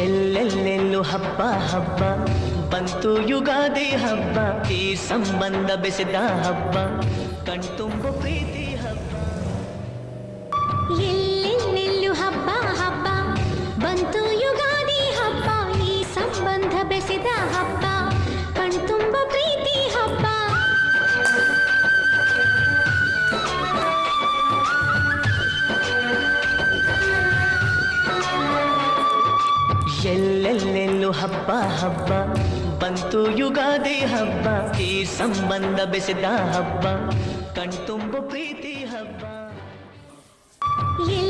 ಎಲ್ಲೆಲ್ಲೆಲ್ಲೂ ಹಬ್ಬ ಹಬ್ಬ ಬಂತು ಯುಗಾದಿ ಹಬ್ಬ ಈ ಸಂಬಂಧ ಬೆಸೆದ ಹಬ್ಬ ಕಣ್ತುಂಬ ಪ್ರೀತಿ ಹಬ್ಬ ಎಲ್ಲೆಲ್ಲೆಲ್ಲೂ ಹಬ್ಬ ಹಬ್ಬ ಬಂತು ಯುಗಾದಿ ಹಬ್ಬ ಈ ಸಂಬಂಧ ಬೆಸೆದ ಹಬ್ಬ ಕಣ್ತುಂಬ ಪ್ರೀತಿ ಹಬ್ಬ ಎಲ್ಲೆಲ್ಲೆಲ್ಲೂ ಹಬ್ಬ ಹಬ್ಬ ಬಂತು ಯುಗಾದಿ ಹಬ್ಬ ಈ ಸಂಬಂಧ ಬೆಸೆದ ಹಬ್ಬ ಕಣ್ತುಂಬ ಪ್ರೀತಿ ಹಬ್ಬ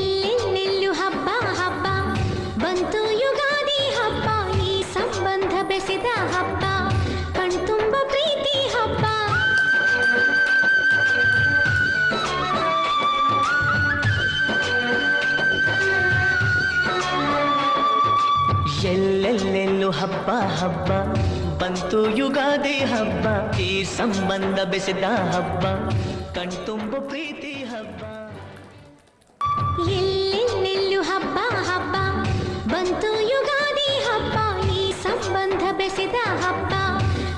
ಎಲ್ಲೆಲ್ಲೆಲ್ಲೂ ಹಬ್ಬ ಹಬ್ಬ ಬಂತು ಯುಗಾದಿ ಹಬ್ಬ ಈ ಸಂಬಂಧ ಬೆಸೆದ ಹಬ್ಬ ಕಣ್ತುಂಬ ಪ್ರೀತಿ ಹಬ್ಬ ಎಲ್ಲೆಲ್ಲೆಲ್ಲೂ ಹಬ್ಬ ಹಬ್ಬ ಬಂತು ಯುಗಾದಿ ಹಬ್ಬ ಈ ಸಂಬಂಧ ಬೆಸೆದ ಹಬ್ಬ ಕಣ್ತುಂಬ ಪ್ರೀತಿ ಹಬ್ಬ ಎಲ್ಲೆಲ್ಲೆಲ್ಲೂ ಹಬ್ಬ ಹಬ್ಬ ಬಂತು ಯುಗಾದಿ ಹಬ್ಬ ಈ ಸಂಬಂಧ ಬೆಸೆದ ಹಬ್ಬ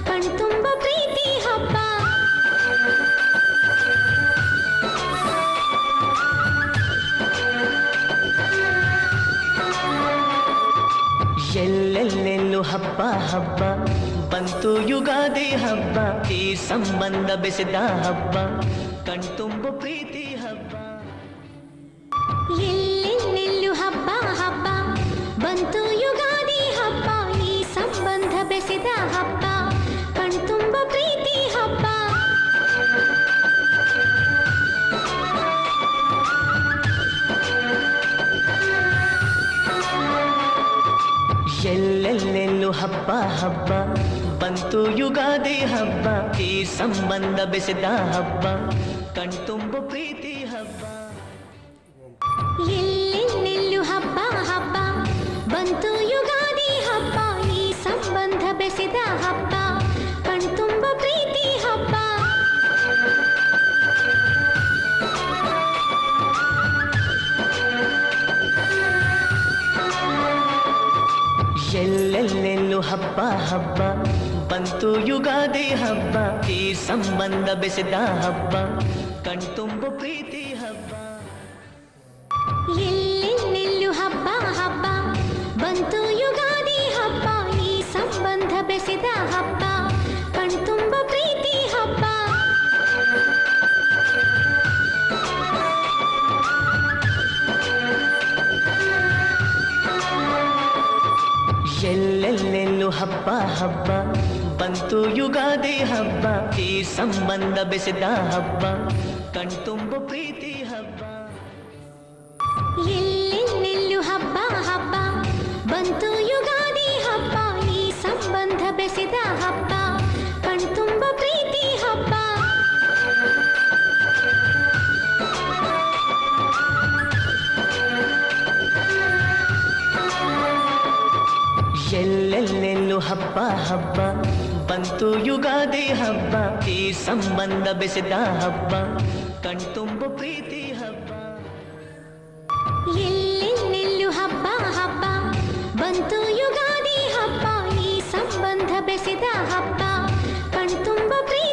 ಕಣ್ತುಂಬ ಪ್ರೀತಿ ಹಬ್ಬ ಎಲ್ಲೆಲ್ಲೆಲ್ಲೂ ಹಬ್ಬ ಹಬ್ಬ ಬಂತು ಯುಗಾದಿ ಹಬ್ಬ ಈ ಸಂಬಂಧ ಬೆಸೆದ ಹಬ್ಬ ಕಣ್ತುಂಬ ಪ್ರೀತಿ ಹಬ್ಬ ಎಲ್ಲೆಲ್ಲೆಲ್ಲೂ ಹಬ್ಬ ಹಬ್ಬ ಬಂತು ಯುಗಾದಿ ಹಬ್ಬ ಈ ಸಂಬಂಧ ಬೆಸೆದ ಹಬ್ಬ ಕಣ್ತುಂಬ ಪ್ರೀತಿ ಹಬ್ಬ ಎಲ್ಲೆಲ್ಲೆಲ್ಲೂ ಹಬ್ಬ ಹಬ್ಬ ಬಂತು ಯುಗಾದಿ ಹಬ್ಬ ಈ ಸಂಬಂಧ ಬೆಸೆದ ಹಬ್ಬ ಕಣ್ತುಂಬ ಪ್ರೀತಿ ಹಬ್ಬ ಎಲ್ಲೆಲ್ಲೆಲ್ಲೂ ಹಬ್ಬ ಹಬ್ಬ ಬಂತು ಯುಗಾದಿ ಹಬ್ಬ ಈ ಸಂಬಂಧ ಬೆಸೆದ ಹಬ್ಬ ಕಣ್ತುಂಬ ಪ್ರೀತಿ ಹಬ್ಬ ಎಲ್ಲೆಲ್ಲೆಲ್ಲೂ ಹಬ್ಬ ಹಬ್ಬ ಬಂತು ಯುಗಾದಿ ಹಬ್ಬ ಈ ಸಂಬಂಧ ಬೆಸೆದ ಹಬ್ಬ ಕಣ್ತುಂಬ ಪ್ರೀತಿ ಹಬ್ಬ ಎಲ್ಲೆಲ್ಲೆಲ್ಲೂ ಹಬ್ಬ ಹಬ್ಬ ಬಂತು ಯುಗಾದಿ ಹಬ್ಬ ಈ ಸಂಬಂಧ ಬೆಸೆದ ಹಬ್ಬ ಕಣ್ತುಂಬ ಪ್ರೀತಿ ಹಬ್ಬ ಎಲ್ಲೆಲ್ಲೆಲ್ಲೂ ಹಬ್ಬ ಹಬ್ಬ ಬಂತು ಯುಗಾದಿ ಹಬ್ಬ ಈ ಸಂಬಂಧ ಬೆಸೆದ ಹಬ್ಬ ಕಣ್ತುಂಬ ಪ್ರೀತಿ ಹಬ್ಬ ಎಲ್ಲೆಲ್ಲೆಲ್ಲೂ ಹಬ್ಬ ಹಬ್ಬ ಬಂತು ಯುಗಾದಿ ಹಬ್ಬ ಈ ಸಂಬಂಧ ಬೆಸೆದ ಹಬ್ಬ ಕಣ್ತುಂಬ ಪ್ರೀತಿ ಹಬ್ಬ ಎಲ್ಲೆಲ್ಲೆಲ್ಲೂ ಹಬ್ಬ ಹಬ್ಬ ಬಂತು ಯುಗಾದಿ ಹಬ್ಬ ಈ ಸಂಬಂಧ ಬೆಸೆದ ಹಬ್ಬ ಕಣ್ತುಂಬ ಪ್ರೀತಿ ಹಬ್ಬ ಎಲ್ಲೆಲ್ಲೆಲ್ಲೂ ಹಬ್ಬ ಹಬ್ಬ ಬಂತು ಯುಗಾದಿ ಹಬ್ಬ ಈ ಸಂಬಂಧ ಬೆಸೆದ ಹಬ್ಬ ಕಣ್ತುಂಬ ಪ್ರೀತಿ